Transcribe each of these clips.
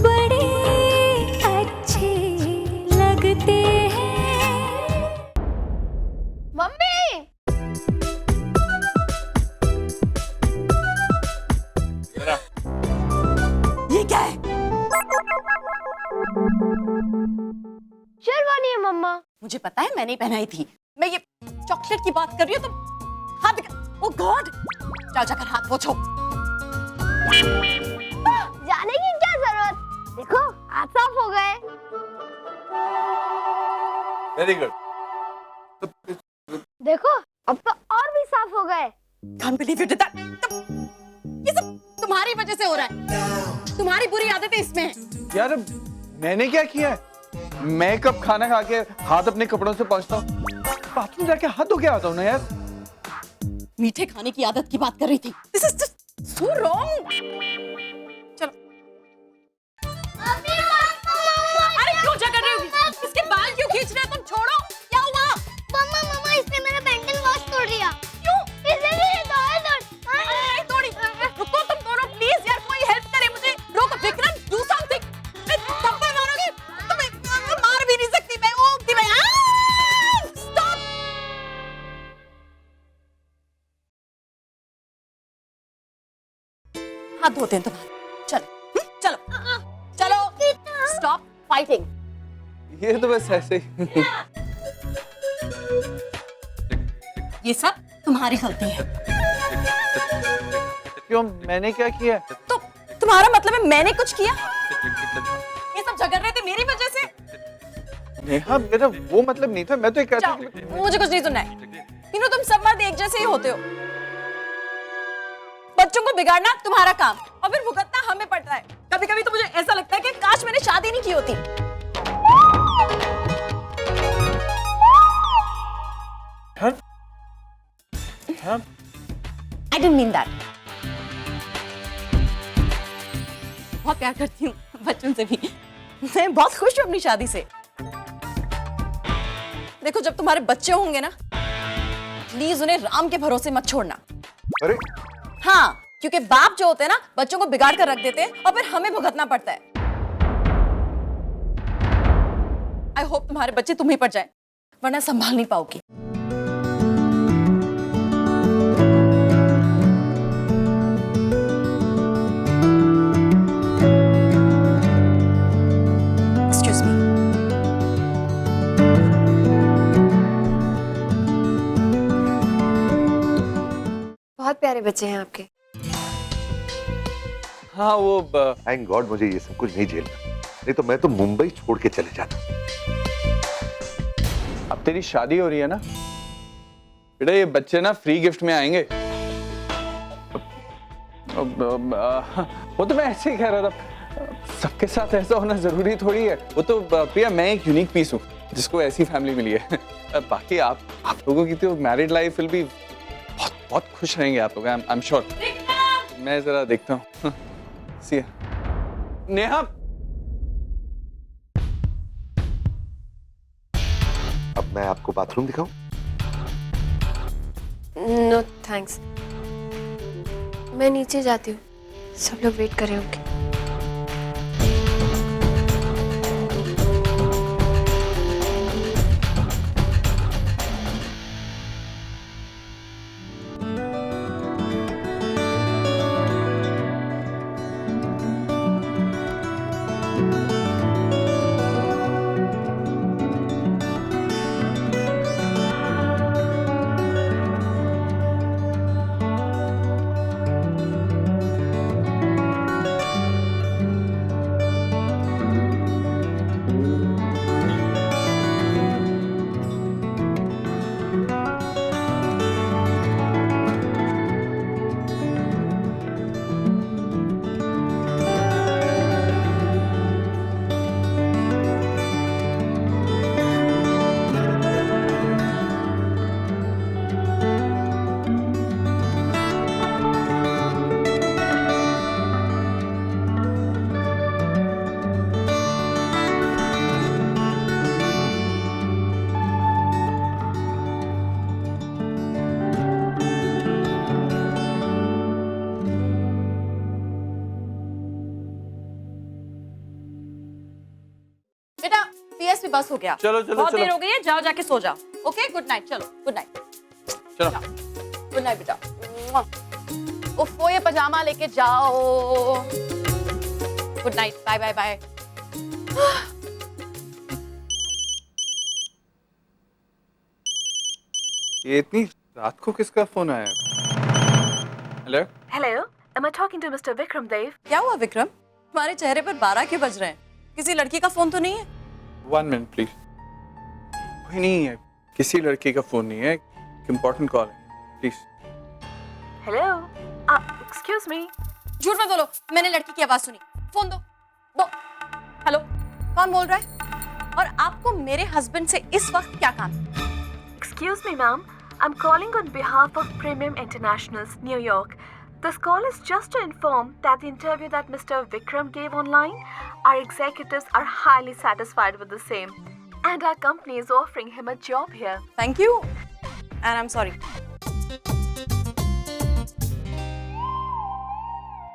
बड़े अच्छे लगते हैं। मम्मी ये क्या है? शेरवानी है मम्मा। मुझे पता है, मैंने ही पहनाई थी। मैं ये चॉकलेट की बात कर रही हूँ तो हाथ ओ गॉड, जाओ जाकर हाथ पोछो। जाने की क्या जरूरत, देखो हाथ साफ हो गए। Very good. देखो अब तो और भी साफ हो गए। Can't believe you did that. ये सब तुम्हारी वजह से हो रहा है, तुम्हारी बुरी आदतें इसमें हैं। यार मैंने क्या किया है? मैं कब खाना खा के हाथ अपने कपड़ों से पोंछता हूँ? बाथरूम जाके हाथ धो के आता हूँ ना यार। मीठे खाने की आदत की बात कर रही थी। This is just so wrong. चलो। अरे क्यों झगड़ रहे हो? इसके बाल क्यों खींच रहे हो तुम? छोड़ो। क्या हुआ? मम्मा मम्मा इसने मेरा पेंसिल वॉश तोड़ दिया। क्यों? इसने मेरी टॉय तोड़। नहीं तोड़ी। रुको तुम दोनों प्लीज यार, कोई हेल्प करे मुझे। रोको विक्रम, do something. थप्पड़ मारोगी? तुम्हें मार भी नहीं सकती मैं। ओके मैं। Stop. हाथ धोते हैं तुम्हारे। चलो चलो चलो। Stop fighting. ये तो बस ऐसे ही। ये सब तुम्हारी गलती है। क्यों, मैंने क्या किया? तो तुम्हारा मतलब है मैंने कुछ किया? ये सब झगड़ रहे थे मेरी वजह से। नेहा मेरा वो मतलब नहीं था, मैं तो ये कहता जाओ, कि मुझे कुछ नहीं सुनना है। तीनों तुम सब मर्द एक जैसे ही होते हो। बच्चों को बिगाड़ना तुम्हारा काम और फिर भुगतना हमें पड़ता है। कभी कभी तो मुझे ऐसा लगता है कि काश मैंने शादी नहीं की होती। I didn't mean that. बहुत प्यार करती हूँ बच्चों से भी। मैं बहुत खुश हूँ अपनी शादी से। देखो जब तुम्हारे बच्चे होंगे ना, प्लीज उन्हें राम के भरोसे मत छोड़ना। अरे हाँ, क्योंकि बाप जो होते हैं ना, बच्चों को बिगाड़ कर रख देते हैं और फिर हमें भुगतना पड़ता है। आई होप तुम्हारे बच्चे तुम्हें पड़ जाए, वरना संभाल नहीं पाओगी। Excuse me. बहुत प्यारे बच्चे हैं आपके। हाँ वो थैंक गॉड मुझे ये सब कुछ नहीं झेलना, नहीं तो मैं तो मुंबई छोड़ के चले जाता। अब तेरी शादी हो रही है ना बेटा, ये बच्चे ना फ्री गिफ्ट में आएंगे। वो तो मैं ऐसे ही कह रहा था, सबके साथ ऐसा होना जरूरी थोड़ी है। वो तो प्रिया मैं एक यूनिक पीस हूँ जिसको ऐसी फैमिली मिली है। बाकी आप लोगों की तो मैरिड लाइफ विल बी बहुत बहुत खुश रहेंगे आप लोग, आई एम श्योर। मैं जरा देखता हूँ। सी नेहा, अब मैं आपको बाथरूम दिखाऊं? नो थैंक्स, मैं नीचे जाती हूँ, सब लोग वेट कर रहे होंगे। BS भी बस हो गया। चलो, चलो, बहुत चलो। देर हो गई है, जाओ जाके सो जाओ। Okay, good night. चलो, गुड नाइट। चलो। गुड नाइट बेटा। उफ़, ये पजामा लेके जाओ। Good night, bye bye bye. ये इतनी रात को किसका फोन आया? Hello? Hello, am I talking to Mr. Vikram Dev? क्या हुआ विक्रम? तुम्हारे चेहरे पर 12 क्यों बज रहे हैं? किसी लड़की का फोन तो नहीं है? 1 मिनट प्लीज। कोई नहीं है, किसी लड़की का फोन नहीं है, इम्पोर्टेंट कॉल है, प्लीज। Hello? Excuse me. झूठ मत बोलो, मैंने लड़की की आवाज सुनी। फोन दो, दो। हेलो, कौन बोल रहा है? और आपको मेरे हस्बैंड से इस वक्त क्या काम? Excuse me, ma'am. I'm calling on behalf of Premium Internationals, New York. This call is just to inform that the interview that Mr. Vikram gave online, our executives are highly satisfied with the same. And our company is offering him a job here. Thank you and I am sorry.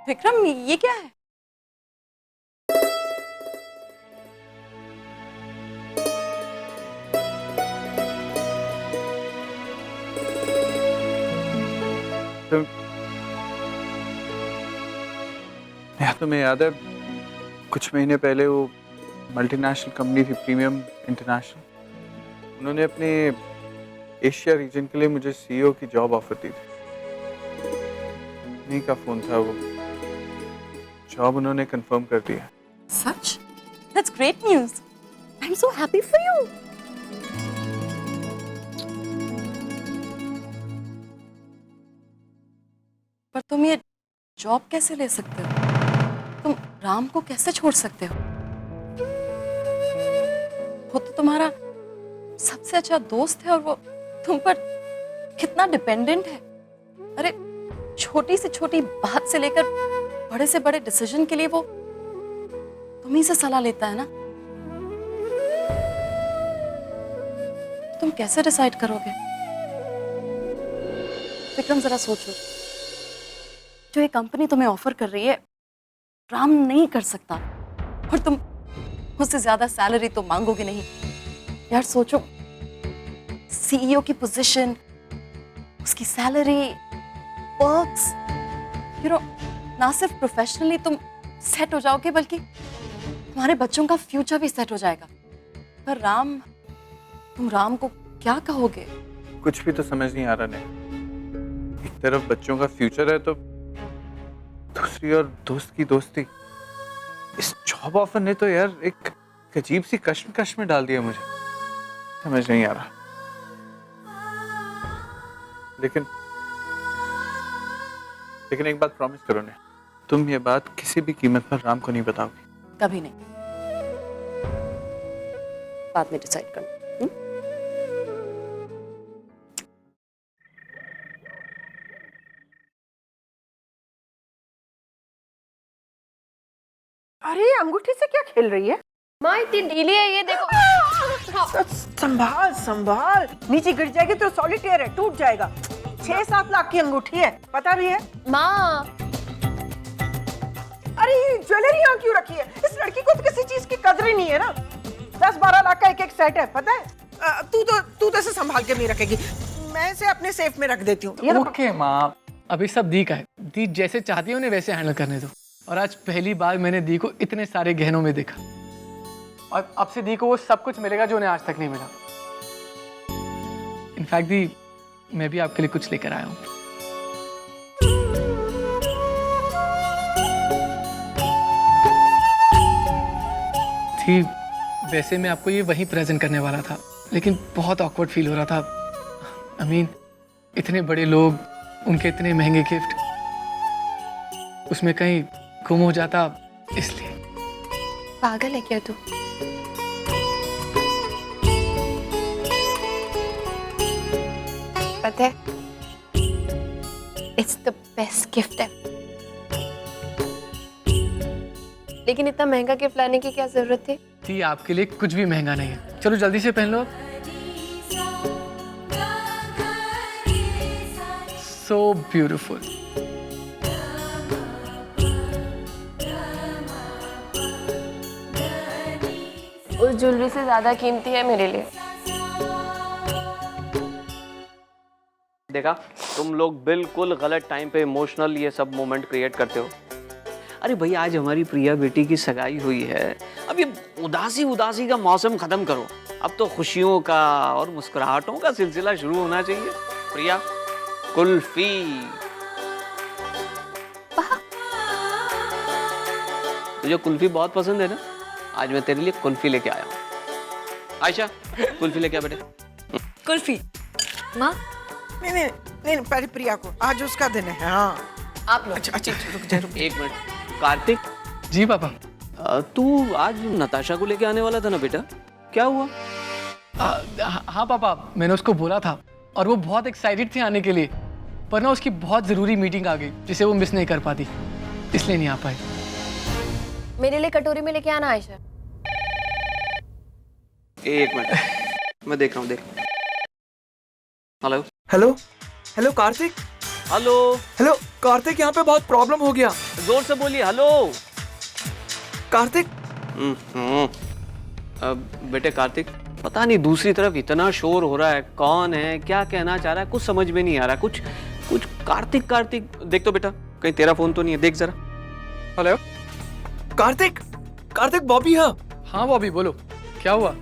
Vikram, ये क्या है? तुम्हें याद है कुछ महीने पहले वो मल्टीनेशनल कंपनी थी प्रीमियम इंटरनेशनल, उन्होंने अपने एशिया रीजन के लिए मुझे सीईओ की जॉब ऑफर दी थी। उन्हीं का फोन था वो, जॉब उन्होंने कंफर्म कर दिया। सच? That's great news. I am so happy for you. पर तुम ये जॉब कैसे ले सकते हो? तुम राम को कैसे छोड़ सकते हो? वो तो तुम्हारा सबसे अच्छा दोस्त है और वो तुम पर कितना डिपेंडेंट है। अरे छोटी से छोटी बात से लेकर बड़े से बड़े डिसीजन के लिए वो तुम ही से सलाह लेता है ना। तुम कैसे डिसाइड करोगे? विक्रम, जरा सोचो, जो ये कंपनी तुम्हें ऑफर कर रही है राम नहीं कर सकता, और तुम उससे ज्यादा सैलरी तो मांगोगे नहीं। यार सोचो, सीईओ की पोजीशन, उसकी सैलरी, पर्क्स, यू नो, ना सिर्फ प्रोफेशनली तुम सेट हो जाओगे बल्कि तुम्हारे बच्चों का फ्यूचर भी सेट हो जाएगा। पर राम, तुम राम को क्या कहोगे? कुछ भी तो समझ नहीं आ रहा नहीं। एक तरफ बच्चों का फ्यूचर है तो दूसरी और दोस्त की दोस्ती। इस जॉब ऑफर ने तो यार एक अजीब सी कश्मकश में डाल दिया मुझे, समझ नहीं आ रहा। लेकिन एक बात प्रॉमिस करो ने, तुम ये बात किसी भी कीमत पर राम को नहीं बताओगी। कभी नहीं, बाद में डिसाइड करना। अरे अंगूठी से क्या खेल रही है? माँ इतनी ढीली है ये, देखो। संभाल संभाल, नीचे गिर जाएगी तो सॉलिटेयर है, टूट जाएगा। 6-7 लाख की अंगूठी है, पता भी है? माँ, अरे ये ज्वेलरी यहाँ क्यों रखी है? इस लड़की को तो किसी चीज की कदर ही नहीं है ना। 10-12 लाख का एक सेट है, पता है? तू तो इसे संभाल के नहीं रखेगी, मैं इसे अपने सेफ में रख देती हूँ। ओके माँ, अभी सब दी का है। दी जैसे चाहती है उन्हें वैसे हैंडल करने दो। और आज पहली बार मैंने दी को इतने सारे गहनों में देखा, और अब से दी को वो सब कुछ मिलेगा जो उन्हें आज तक नहीं मिला। इनफैक्ट दी, मैं भी आपके लिए कुछ लेकर आया हूँ। थी, वैसे मैं आपको ये वहीं प्रेजेंट करने वाला था, लेकिन बहुत ऑकवर्ड फील हो रहा था। I mean, इतने बड़े लोग, उनके इतने महंगे गिफ्ट, उसमें कहीं गुम हो जाता, इसलिए। पागल है क्या तू? पता है, इट्स द बेस्ट गिफ्ट है, लेकिन इतना महंगा गिफ्ट लाने की क्या जरूरत थी? थी, आपके लिए कुछ भी महंगा नहीं है। चलो जल्दी से पहन लो आप। So beautiful. उस ज्वेलरी से ज्यादा कीमती है मेरे लिए। देखा, तुम लोग बिल्कुल गलत टाइम पे इमोशनल ये सब मोमेंट क्रिएट करते हो। अरे भाई, आज हमारी प्रिया बेटी की सगाई हुई है। अब ये उदासी उदासी का मौसम खत्म करो। अब तो खुशियों का और मुस्कुराहटों का सिलसिला शुरू होना चाहिए। प्रिया, कुल्फी। तुझे कुल्फी बहुत पसंद है ना? आज मैं तेरे लिए कुल्फी लेके आया हूँ। आयशा, कुल्फी लेके आ बेटे। कुल्फी। माँ, नहीं नहीं नहीं, पहले प्रिया को, आज उसका दिन है। हाँ आप लोग। अच्छा, रुक जा। एक मिनट, कार्तिक, जी पापा। तू आज नताशा को लेके आने वाला था ना बेटा, क्या हुआ? हाँ पापा, मैंने उसको बोला था और वो बहुत एक्साइटेड थी आने के लिए, पर ना उसकी बहुत ज़रूरी मीटिंग आ गई जिसे वो मिस नहीं कर पाती, इसलिए नहीं आ पाई। मेरे लिए कटोरी में लेके आना आयशा। एक मिनट, मैं देख रहा हूँ। देख। Hello hello hello Kartik. Hello hello Kartik, यहाँ पे बहुत प्रॉब्लम हो गया। जोर से बोलिए। हेलो कार्तिक। बेटे कार्तिक, पता नहीं दूसरी तरफ इतना शोर हो रहा है, कौन है, क्या कहना चाह रहा है, कुछ समझ में नहीं आ रहा। कुछ कुछ कार्तिक कार्तिक, देख तो बेटा, कहीं तेरा फोन तो नहीं है, देख जरा। हेलो कार्तिक, कार्तिक बॉबी है। हाँ बॉबी, बोलो क्या हुआ?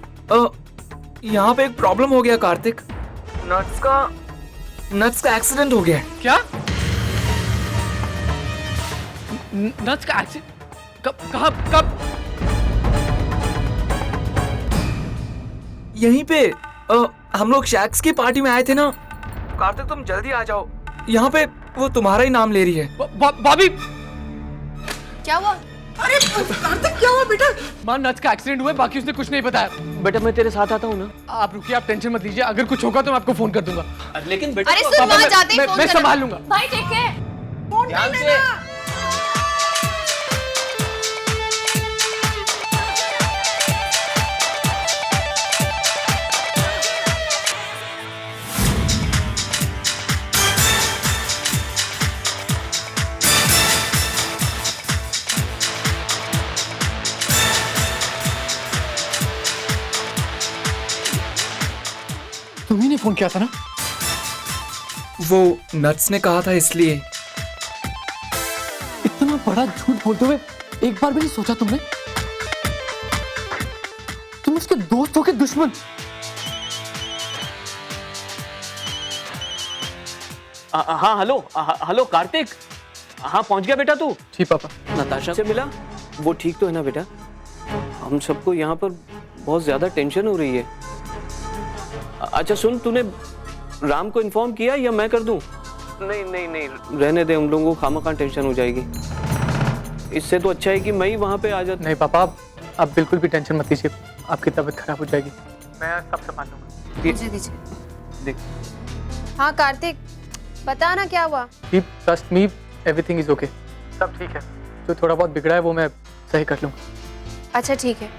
यहाँ पे एक प्रॉब्लम हो गया कार्तिक। नट्स का एक्सीडेंट हो गया है। क्या? नट्स का एक्सीडेंट? कब? यहीं पे हम लोग शैक्स की पार्टी में आए थे ना। कार्तिक तुम जल्दी आ जाओ, यहाँ पे वो तुम्हारा ही नाम ले रही है। बॉबी, क्या हुआ? अरे कार्तिक, क्या हुआ बेटा? माँ, नट्स का एक्सीडेंट हुआ है, बाकी उसने कुछ नहीं बताया। बेटा मैं तेरे साथ आता हूँ ना। आप रुकिए, आप टेंशन मत लीजिए, अगर कुछ होगा तो मैं आपको फोन कर दूंगा। लेकिन बेटा अरे सुन, माँ जाते ही फोन मैं करना। संभाल लूंगा। भाई टेक केयर। ध्यान से। तुम्ही ने फोन किया था ना? वो नट्स ने कहा था इसलिए। इतना बड़ा झूठ बोलते हुए एक बार भी नहीं सोचा तुमने? तुम उसके दोस्त हो के दुश्मन। हाँ हेलो कार्तिक, हाँ पहुंच गया बेटा तू? जी पापा। नताशा से मिला? वो ठीक तो है ना बेटा? हम सबको यहाँ पर बहुत ज्यादा टेंशन हो रही है। अच्छा सुन, तूने राम को इन्फॉर्म किया या मैं कर दूं? नहीं, रहने दे, हम लोगों को खामखा टेंशन हो जाएगी। इससे तो अच्छा है कि मैं ही वहाँ पे आ जाता। नहीं पापा, आप बिल्कुल भी टेंशन मत लीजिए, आपकी तबीयत खराब हो जाएगी, मैं सब संभाल लूंगा। दीजिए। देख। हाँ कार्तिक, बता ना क्या हुआ? Trust me, everything is okay, सब ठीक है। जो थोड़ा बहुत बिगड़ा है वो मैं सही कर लूँगा। अच्छा ठीक है,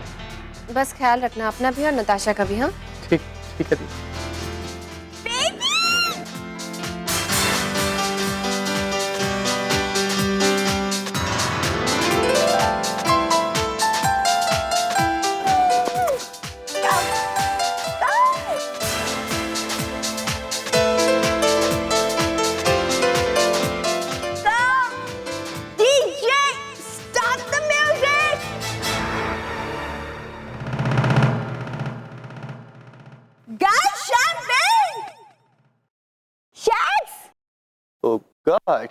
बस ख्याल रखना अपना भी और नताशा का भी। हाँ ठीक है दी। गॉड,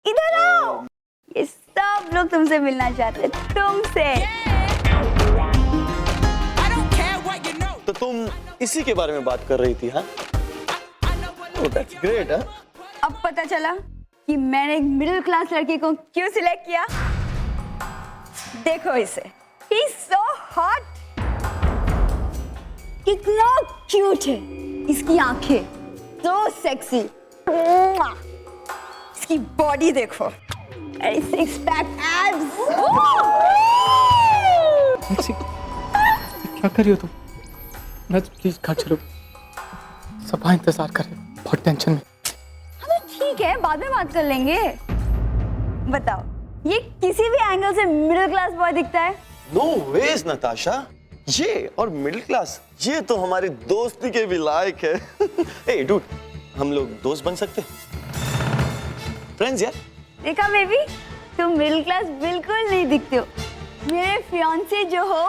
इधर आओ, ये सब लोग तुमसे मिलना चाहते हैं, तुमसे। तो तुम इसी के बारे में बात कर रही थी? हाँ, ओह दैट्स ग्रेट। हाँ, अब पता चला कि मैंने एक मिडिल क्लास लड़की को क्यों सिलेक्ट किया। देखो इसे, ही इज सो हॉट, कितना क्यूट है, इसकी आंखें सो सेक्सी, इसकी बॉडी देखो, अरे सिक्स पैक एब्स। क्या कर रही हो तुम? मैं प्लीज घर चलो, सबा इंतजार कर रहे, बहुत टेंशन में। हाँ तो ठीक है, बाद में बात कर लेंगे। बताओ, ये किसी भी एंगल से मिडिल क्लास बॉय दिखता है? नो वेज नताशा, ये और मिडिल क्लास, ये तो हमारी दोस्ती के भी लायक है। ए डूड, हम लोग दोस्त बन सकते हैं, फ्रेंड्स यार। देखा बेबी, तुम मिडिल क्लास बिल्कुल नहीं दिखते हो। मेरे फियांसे जो हो,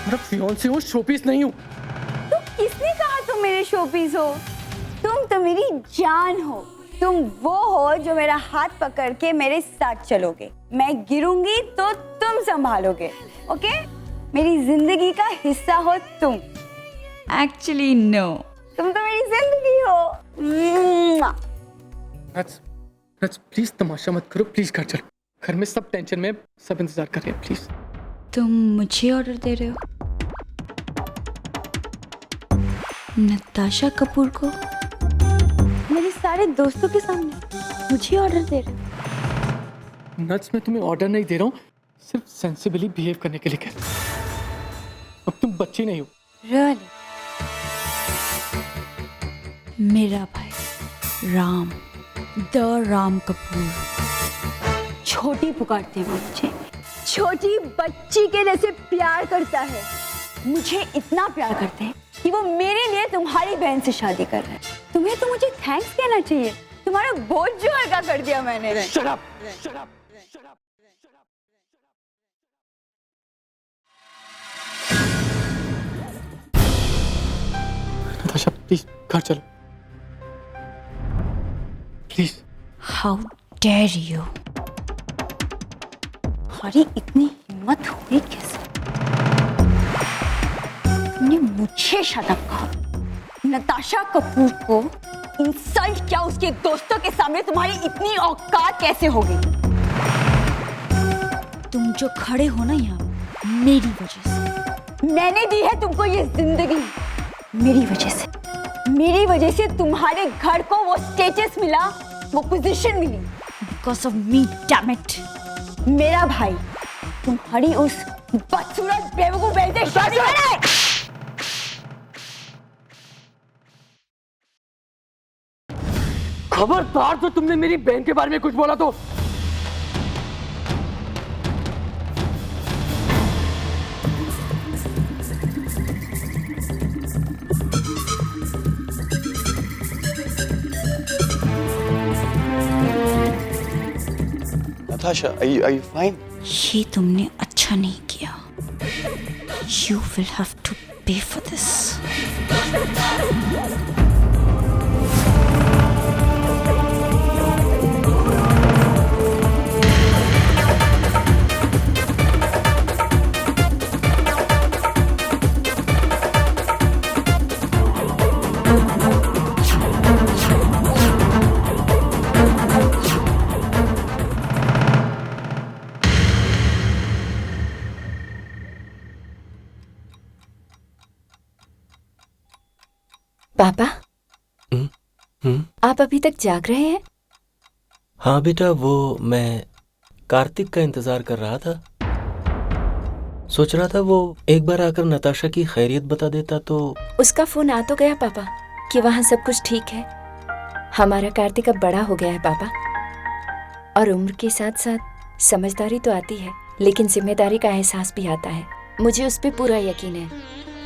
मेरा फियांसे हूँ, शोपीस नहीं हूँ। तो किसने कहा तुम मेरे शोपीस हो? तुम तो मेरी जान हो। तुम वो हो जो मेरा हाथ पकड़ के मेरे साथ चलोगे। मैं गिरूंगी तो तुम संभालोगे, ओके? मेरी जिंदगी का हिस्सा हो तुम। एक्चुअली नो, तुम तो मेरी जिंदगी हो। नट्स प्लीज तमाशा मत करो, प्लीज घर चलो। घर में सब टेंशन में, सब इंतजार कर रहे हैं, प्लीज। तुम मुझे ऑर्डर दे रहे हो? नताशा कपूर को मेरे सारे दोस्तों के सामने मुझे ऑर्डर दे रहे हो? नट्स, मैं तुम्हें ऑर्डर नहीं दे रहा हूँ, सिर्फ सेंसिबली बिहेव करने के लिए कह रहा हूँ। अब तुम बच्ची नहीं हो। रियली? मेरा भाई राम, द राम कपूर, छोटी पुकारते हैं मुझे, छोटी बच्ची के जैसे प्यार करता है। मुझे इतना प्यार करते हैं कि वो मेरे लिए तुम्हारी बहन से शादी कर रहा है। तुम्हें तो मुझे थैंक्स कहना चाहिए, तुम्हारा बोझ जो हल्का कर दिया मैंने। Shut up! Shut up! Shut up! Natasha please घर चलो, प्लीज। How dare you! तुम्हारी इतनी हिम्मत हुई कैसे? तुमने मुझे शट अप कहा। नताशा कपूर को इंसल्ट किया, उसके दोस्तों के सामने तुम्हारी इतनी औकात कैसे होगी? तुम जो खड़े हो ना यहाँ मेरी वजह से, मैंने दी है तुमको ये जिंदगी, मेरी वजह से। मेरी वजह से तुम्हारे घर को वो स्टेटस मिला, वो पोजीशन मिली, because of me, damn it. मेरा भाई तुम्हारी उस बदसूरत बेवकूफ बहन से शादी करे। खबरदार, तो तुमने मेरी बहन के बारे में कुछ बोला तो Natasha, are you fine? ये तुमने अच्छा नहीं किया। You will have to pay for this. पापा, आप अभी तक जाग रहे हैं? हाँ बेटा, वो मैं कार्तिक का इंतजार कर रहा था। सोच रहा था वो एक बार आकर नताशा की खैरियत बता देता तो। उसका फोन आ तो गया पापा कि वहाँ सब कुछ ठीक है। हमारा कार्तिक अब बड़ा हो गया है पापा, और उम्र के साथ साथ समझदारी तो आती है, लेकिन जिम्मेदारी का एहसास भी आता है। मुझे उस पर पूरा यकीन है,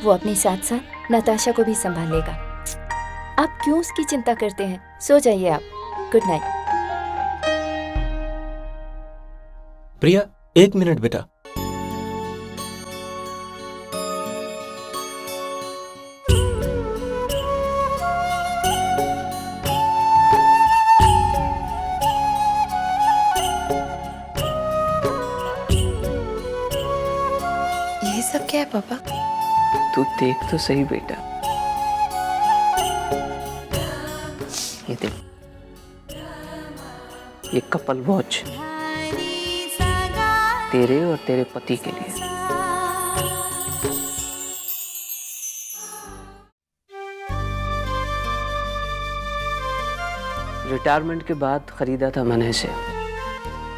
वो अपने साथ साथ नताशा को भी संभालेगा। आप क्यों उसकी चिंता करते हैं? सो जाइए आप। Good night. प्रिया, 1 मिनट बेटा। ये सब क्या है पापा? तू देख तो सही बेटा, ये देख, ये कपल वॉच तेरे और तेरे पति के लिए। रिटायरमेंट के बाद खरीदा था मैंने इसे,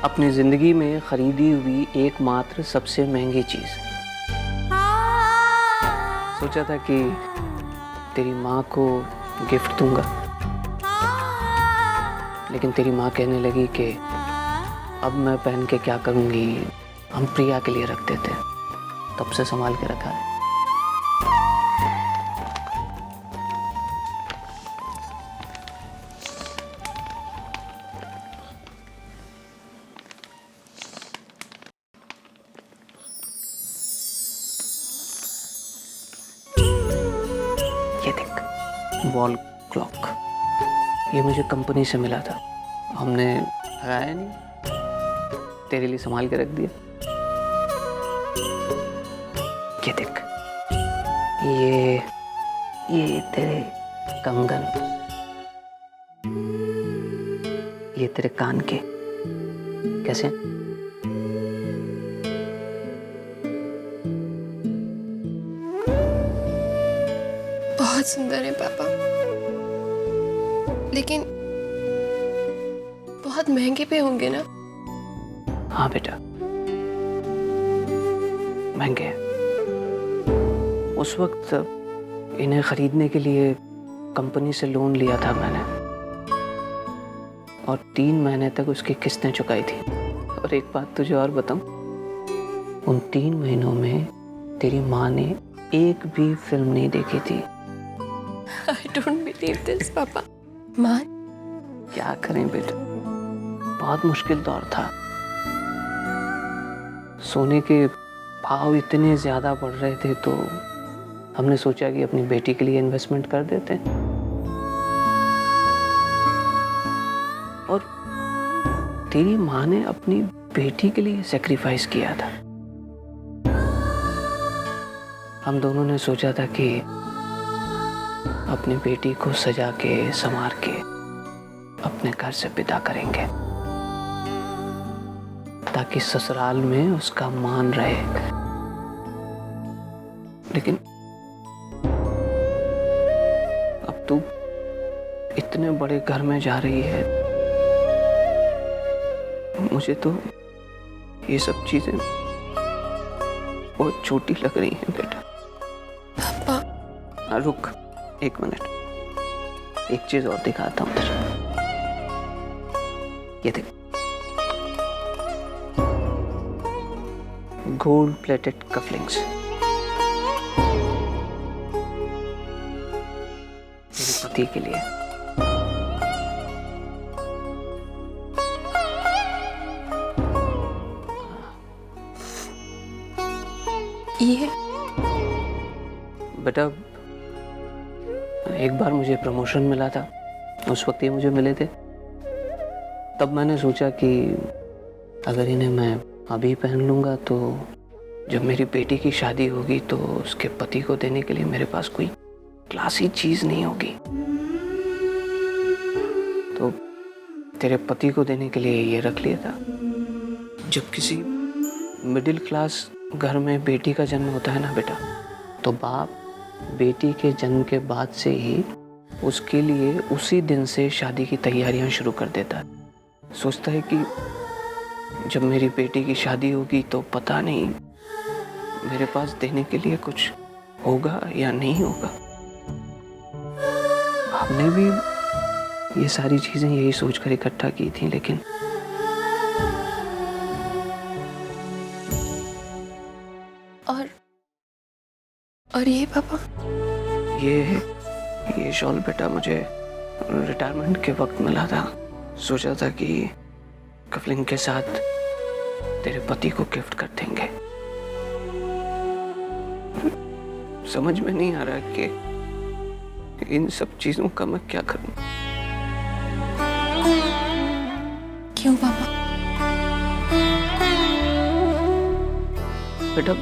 अपनी जिंदगी में खरीदी हुई एकमात्र सबसे महंगी चीज। सोचा था कि तेरी माँ को गिफ्ट दूंगा, लेकिन तेरी माँ कहने लगी कि अब मैं पहन के क्या करूंगी, हम प्रिया के लिए रखते थे, तब से संभाल के रखा है। ये देख, वॉल क्लॉक, ये मुझे कंपनी से मिला था, हमने लगाया नहीं, तेरे लिए संभाल के रख दिया। ये देख, ये तेरे कंगन, ये तेरे कान के, कैसे? बहुत सुंदर है पापा, लेकिन बहुत महंगे पे होंगे ना? हाँ बेटा, महंगे हैं। उस वक्त इन्हें खरीदने के लिए कंपनी से लोन लिया था मैंने, और 3 महीने तक उसकी किस्तें चुकाई थी। और एक बात तुझे और बताऊं, उन 3 महीनों में तेरी माँ ने एक भी फिल्म नहीं देखी थी। I don't believe this, पापा। माँ? क्या करें बेटा, बहुत मुश्किल दौर था। सोने के भाव इतने ज्यादा बढ़ रहे थे, तो हमने सोचा कि अपनी बेटी के लिए इन्वेस्टमेंट कर देते हैं। और तेरी माँ ने अपनी बेटी के लिए सैक्रिफाइस किया था। हम दोनों ने सोचा था कि अपनी बेटी को सजा के संवार के अपने घर से विदा करेंगे, ताकि ससुराल में उसका मान रहे। लेकिन अब तू इतने बड़े घर में जा रही है, मुझे तो ये सब चीजें बहुत छोटी लग रही हैं बेटा। पापा। रुक 1 मिनट, एक चीज और दिखाता हूं तुझे। ये देख, गोल्ड प्लेटेड कफलिंग्स, मेरे पति के लिए। ये बेटा, एक बार मुझे प्रमोशन मिला था, उस वक्त ये मुझे मिले थे। तब मैंने सोचा कि अगर इन्हें मैं अभी पहन लूंगा तो जब मेरी बेटी की शादी होगी तो उसके पति को देने के लिए मेरे पास कोई क्लासी चीज नहीं होगी। तो तेरे पति को देने के लिए ये रख लिया था। जब किसी मिडिल क्लास घर में बेटी का जन्म होता है ना बेटा, तो बाप बेटी के जन्म के बाद से ही उसके लिए उसी दिन से शादी की तैयारियां शुरू कर देता है। सोचता है कि जब मेरी बेटी की शादी होगी तो पता नहीं मेरे पास देने के लिए कुछ होगा या नहीं होगा। हमने भी ये सारी चीजें यही सोचकर इकट्ठा की थी, लेकिन और ये पापा, ये शॉल बेटा मुझे रिटायरमेंट के वक्त मिला था। सोचा था कि कफलिंग के साथ तेरे पति को गिफ्ट कर देंगे। समझ में नहीं आ रहा कि इन सब चीजों का मैं क्या करूं। क्यों पापा? बेटा,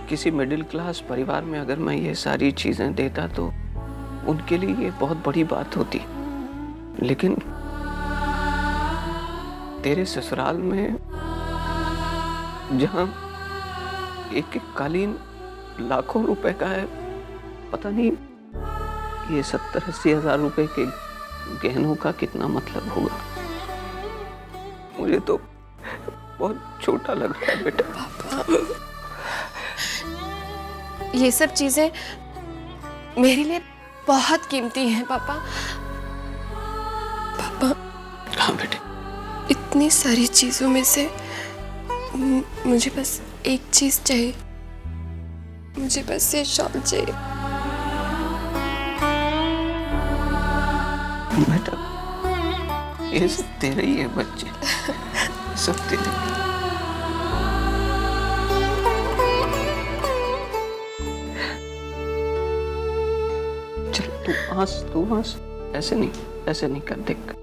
किसी मिडिल क्लास परिवार में अगर मैं ये सारी चीजें देता तो उनके लिए ये बहुत बड़ी बात होती, लेकिन तेरे ससुराल में जहां एक कालीन लाखों रुपए का है, पता नहीं ये 70-80 हजार रुपए के गहनों का कितना मतलब होगा। मुझे तो बहुत छोटा लग रहा है बेटा। पापा, ये सब चीजें मेरे लिए बहुत कीमती हैं पापा। पापा। हाँ बेटे। इतने इतनी सारी चीज़ों में से मुझे बस एक चीज़ चाहिए, मुझे बस ये शॉल चाहिए। बेटा ये सब तेरे ही है बच्चे, सब तेरे। चल तू हंस, ऐसे नहीं कर, देख।